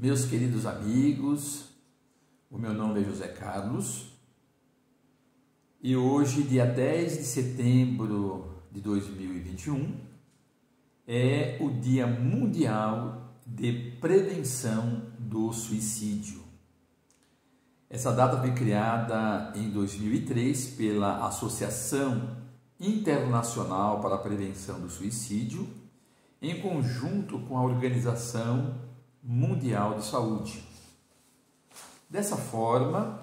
Meus queridos amigos, o meu nome é José Carlos e hoje, dia 10 de setembro de 2021, é o Dia Mundial de Prevenção do Suicídio. Essa data foi criada em 2003 pela Associação Internacional para a Prevenção do Suicídio, em conjunto com a Organização Mundial de Saúde. Dessa forma,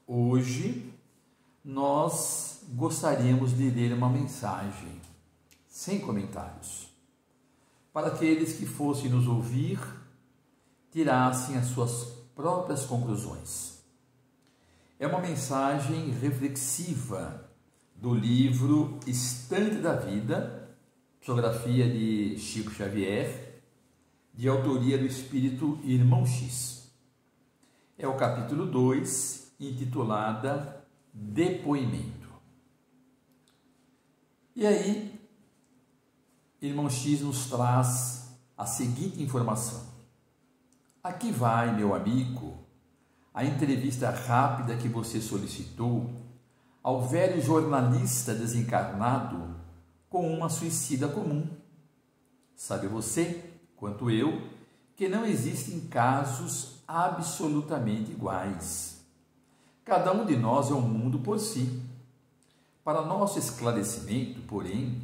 hoje nós gostaríamos de ler uma mensagem sem comentários, para aqueles que fossem nos ouvir tirassem as suas próprias conclusões. É uma mensagem reflexiva do livro Estante da Vida, psicografia de Chico Xavier, de autoria do espírito Irmão X. É o capítulo 2, intitulada Depoimento. E aí, Irmão X nos traz a seguinte informação. Aqui vai, meu amigo, a entrevista rápida que você solicitou ao velho jornalista desencarnado com uma suicida comum. Sabe você, quanto eu, que não existem casos absolutamente iguais. Cada um de nós é um mundo por si. Para nosso esclarecimento, porém,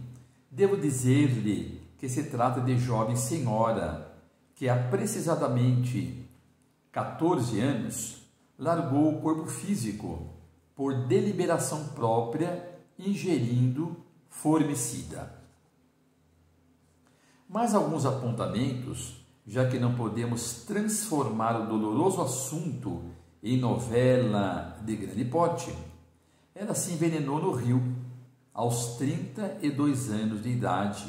devo dizer-lhe que se trata de jovem senhora que há precisamente 14 anos largou o corpo físico por deliberação própria, ingerindo formicida. Mais alguns apontamentos, já que não podemos transformar o doloroso assunto em novela de grande porte. Ela se envenenou no rio, aos 32 anos de idade,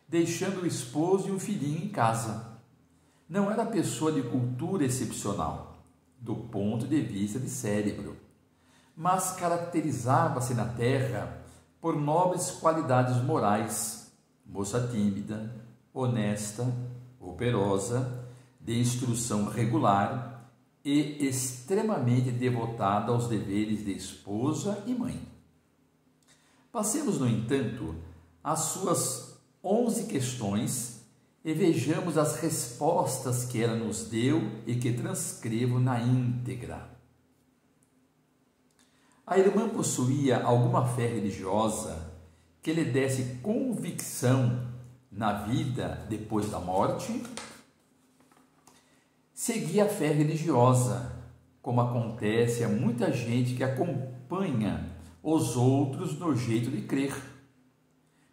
deixando o esposo e um filhinho em casa. Não era pessoa de cultura excepcional, do ponto de vista de cérebro, mas caracterizava-se na terra por nobres qualidades morais, moça tímida, honesta, operosa, de instrução regular e extremamente devotada aos deveres de esposa e mãe. Passemos, no entanto, às suas 11 questões e vejamos as respostas que ela nos deu e que transcrevo na íntegra. A irmã possuía alguma fé religiosa que lhe desse convicção na vida depois da morte? Seguia a fé religiosa, como acontece a muita gente que acompanha os outros no jeito de crer,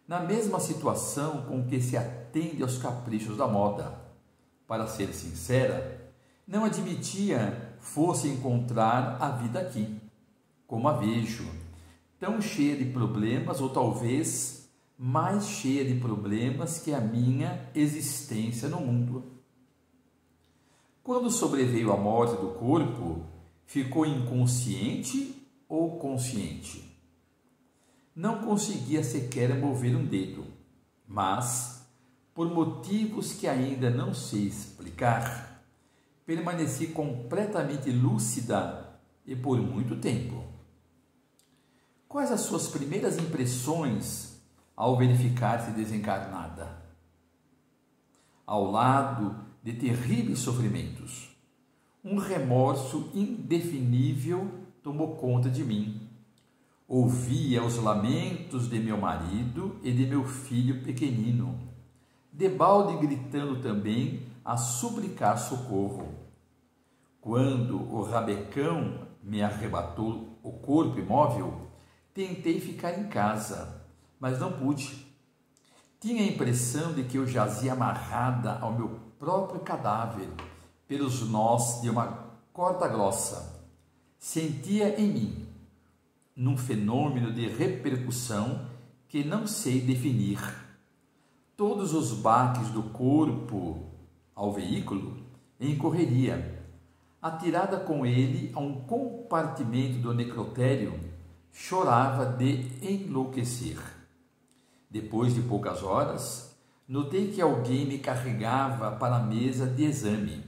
na mesma situação com que se atende aos caprichos da moda. Para ser sincera, não admitia fosse encontrar a vida aqui, como a vejo, tão cheia de problemas, ou talvez mais cheia de problemas que a minha existência no mundo. Quando sobreveio a morte do corpo, ficou inconsciente ou consciente? Não conseguia sequer mover um dedo, mas, por motivos que ainda não sei explicar, permaneci completamente lúcida e por muito tempo. Quais as suas primeiras impressões ao verificar-se desencarnada? Ao lado de terríveis sofrimentos, um remorso indefinível tomou conta de mim. Ouvia os lamentos de meu marido e de meu filho pequenino, debalde gritando também a suplicar socorro. Quando o rabecão me arrebatou o corpo imóvel, tentei ficar em casa, mas não pude. Tinha a impressão de que eu jazia amarrada ao meu próprio cadáver pelos nós de uma corda grossa. Sentia em mim, num fenômeno de repercussão que não sei definir, todos os baques do corpo ao veículo em correria, atirada com ele a um compartimento do necrotério. Chorava de enlouquecer. Depois de poucas horas, notei que alguém me carregava para a mesa de exame.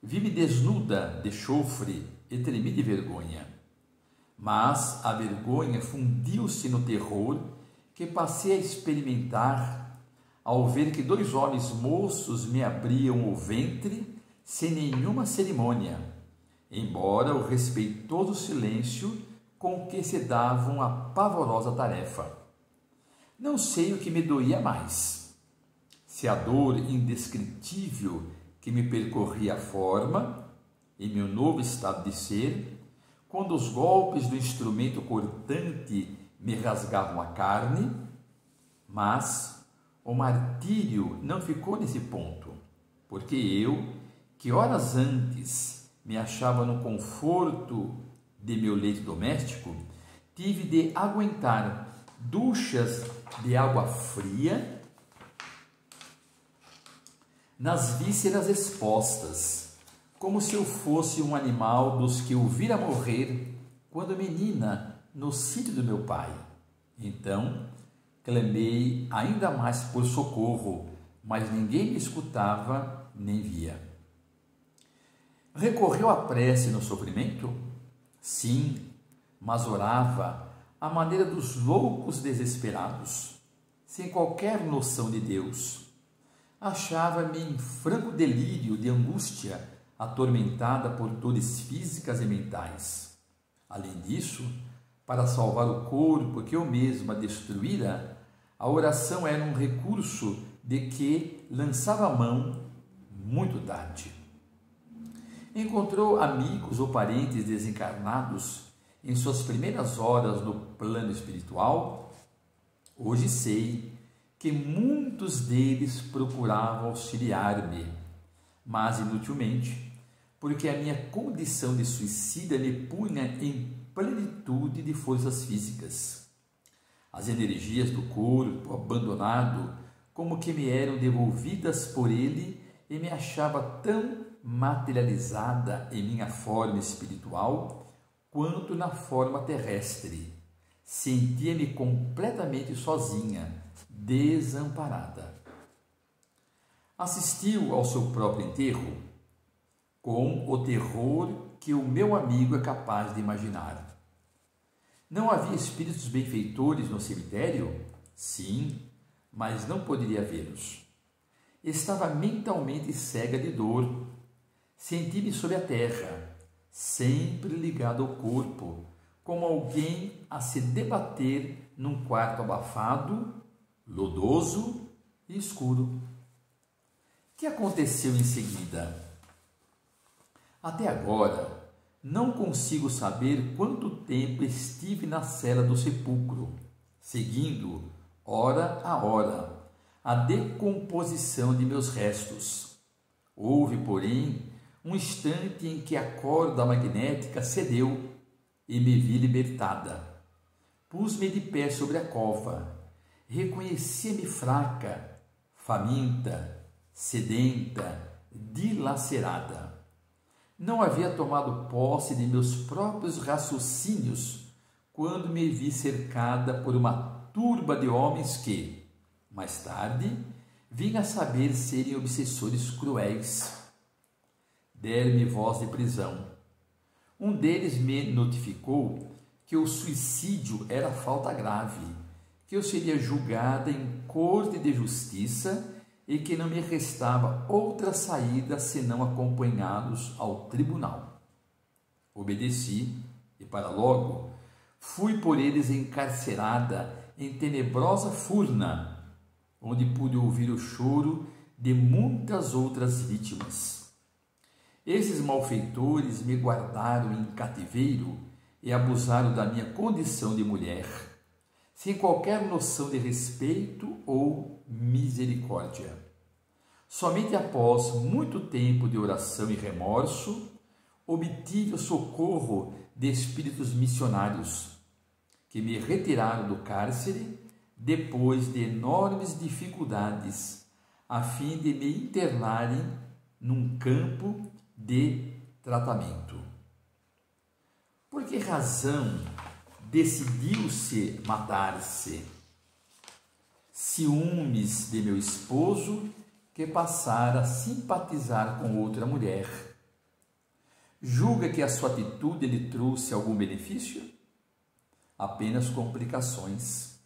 Vi-me desnuda de chofre e tremi de vergonha. Mas a vergonha fundiu-se no terror que passei a experimentar ao ver que 2 homens moços me abriam o ventre sem nenhuma cerimônia, embora o respeitoso silêncio com que se davam a pavorosa tarefa. Não sei o que me doía mais, se a dor indescritível que me percorria a forma, em meu novo estado de ser, quando os golpes do instrumento cortante me rasgavam a carne, mas o martírio não ficou nesse ponto, porque eu, que horas antes me achava no conforto de meu leito doméstico, tive de aguentar duchas de água fria nas vísceras expostas, como se eu fosse um animal dos que eu vira morrer quando menina no sítio do meu pai. Então, clamei ainda mais por socorro, mas ninguém me escutava nem via. Recorreu à prece no sofrimento? Sim, mas orava à maneira dos loucos desesperados, sem qualquer noção de Deus. Achava-me em franco delírio de angústia, atormentada por dores físicas e mentais. Além disso, para salvar o corpo que eu mesma destruíra, a oração era um recurso de que lançava a mão muito tarde. Encontrou amigos ou parentes desencarnados em suas primeiras horas no plano espiritual? Hoje sei que muitos deles procuravam auxiliar-me, mas inutilmente, porque a minha condição de suicida me punha em plenitude de forças físicas. As energias do corpo abandonado como que me eram devolvidas por ele e me achava tão materializada em minha forma espiritual quanto na forma terrestre. Sentia-me completamente sozinha, desamparada. Assistiu ao seu próprio enterro com o terror que o meu amigo é capaz de imaginar. Não havia espíritos benfeitores no cemitério? Sim, mas não poderia vê-los. Estava mentalmente cega de dor. Senti-me sob a terra, sempre ligado ao corpo, como alguém a se debater num quarto abafado, lodoso e escuro. O que aconteceu em seguida? Até agora, não consigo saber quanto tempo estive na cela do sepulcro, seguindo, hora a hora, a decomposição de meus restos. Houve, porém, um instante em que a corda magnética cedeu e me vi libertada. Pus-me de pé sobre a cova. Reconhecia-me fraca, faminta, sedenta, dilacerada. Não havia tomado posse de meus próprios raciocínios quando me vi cercada por uma turba de homens que, mais tarde, vim a saber serem obsessores cruéis. Deram-me voz de prisão. Um deles me notificou que o suicídio era falta grave, que eu seria julgada em corte de justiça e que não me restava outra saída senão acompanhá-los ao tribunal. Obedeci e, para logo, fui por eles encarcerada em tenebrosa furna, onde pude ouvir o choro de muitas outras vítimas. Esses malfeitores me guardaram em cativeiro e abusaram da minha condição de mulher, sem qualquer noção de respeito ou misericórdia. Somente após muito tempo de oração e remorso, obtive o socorro de espíritos missionários, que me retiraram do cárcere depois de enormes dificuldades, a fim de me internarem num campo de tratamento. Por que razão decidiu-se matar-se? Ciúmes de meu esposo, que passara a simpatizar com outra mulher. Julga que a sua atitude lhe trouxe algum benefício? Apenas complicações.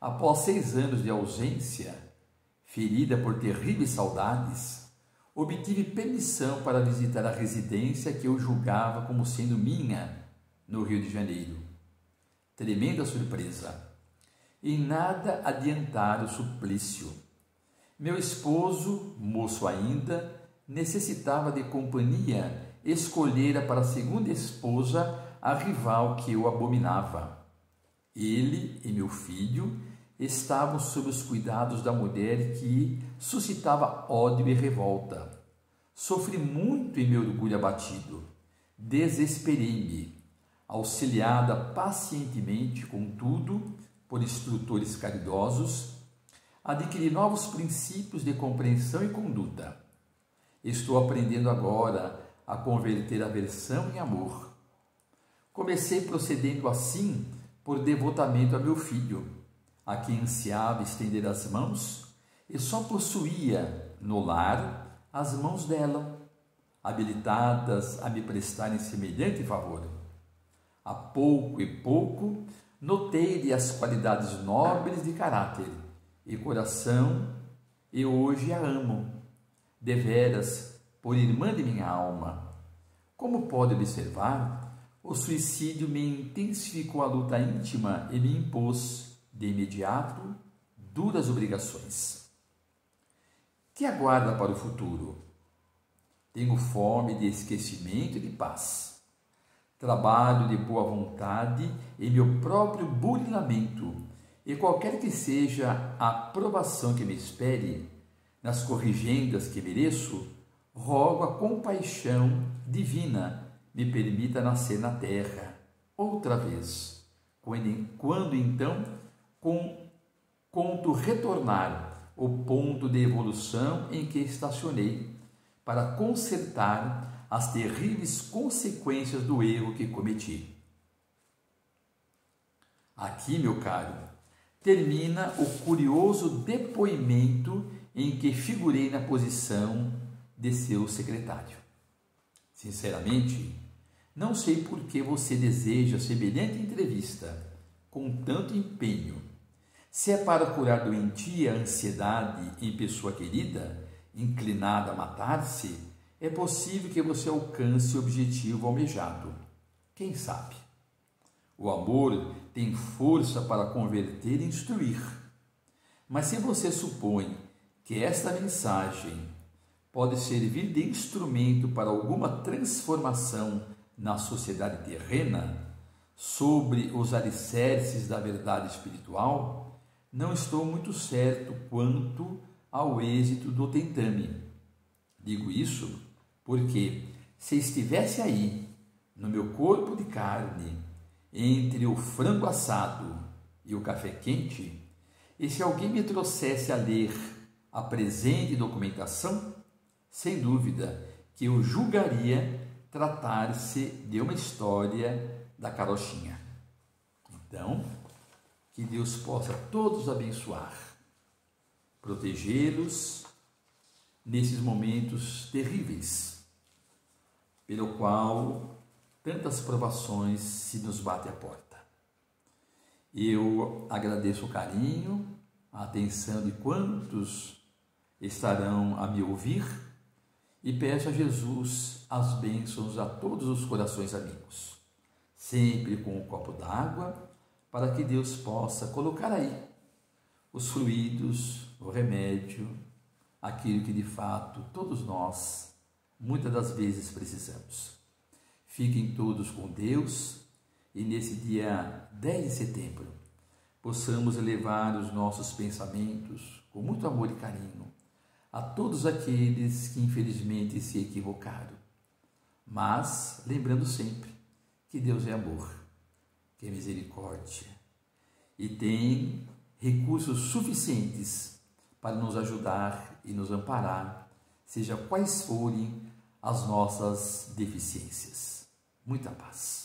Após 6 anos de ausência, ferida por terríveis saudades, obtive permissão para visitar a residência que eu julgava como sendo minha, no Rio de Janeiro. Tremenda surpresa. Em nada adiantara o suplício. Meu esposo, moço ainda, necessitava de companhia, escolhera para segunda esposa a rival que eu abominava. Ele e meu filho estavam sob os cuidados da mulher que suscitava ódio e revolta. Sofri muito em meu orgulho abatido. Desesperei-me. Auxiliada pacientemente, contudo, por instrutores caridosos, adquiri novos princípios de compreensão e conduta. Estou aprendendo agora a converter aversão em amor. Comecei procedendo assim por devotamento a meu filho, a quem ansiava estender as mãos e só possuía no lar as mãos dela, habilitadas a me prestarem semelhante favor. A pouco e pouco notei-lhe as qualidades nobres de caráter e coração e hoje a amo, deveras por irmã de minha alma. Como pode observar, o suicídio me intensificou a luta íntima e me impôs, de imediato, duras obrigações. Que aguarda para o futuro? Tenho fome de esquecimento e de paz. Trabalho de boa vontade em meu próprio burilamento, e qualquer que seja a aprovação que me espere, nas corrigendas que mereço, rogo a compaixão divina me permita nascer na terra outra vez, quando então conto retornar o ponto de evolução em que estacionei, para consertar as terríveis consequências do erro que cometi. Aqui, meu caro, termina o curioso depoimento em que figurei na posição de seu secretário. Sinceramente, não sei por que você deseja semelhante entrevista com tanto empenho. Se é para curar doentia a ansiedade em pessoa querida, inclinada a matar-se, é possível que você alcance o objetivo almejado. Quem sabe? O amor tem força para converter e instruir. Mas se você supõe que esta mensagem pode servir de instrumento para alguma transformação na sociedade terrena, sobre os alicerces da verdade espiritual, não estou muito certo quanto ao êxito do tentame. Digo isso porque, se estivesse aí, no meu corpo de carne, entre o frango assado e o café quente, e se alguém me trouxesse a ler a presente documentação, sem dúvida que eu julgaria tratar-se de uma história da carochinha. Então, que Deus possa todos abençoar, protegê-los nesses momentos terríveis, pelo qual tantas provações se nos batem à porta. Eu agradeço o carinho, a atenção de quantos estarão a me ouvir e peço a Jesus as bênçãos a todos os corações amigos, sempre com um copo d'água, para que Deus possa colocar aí os fluidos, o remédio, aquilo que de fato todos nós, muitas das vezes, precisamos. Fiquem todos com Deus e nesse dia 10 de setembro possamos elevar os nossos pensamentos com muito amor e carinho a todos aqueles que infelizmente se equivocaram. Mas lembrando sempre que Deus é amor, que é misericórdia e tem recursos suficientes para nos ajudar e nos amparar, seja quais forem as nossas deficiências. Muita paz.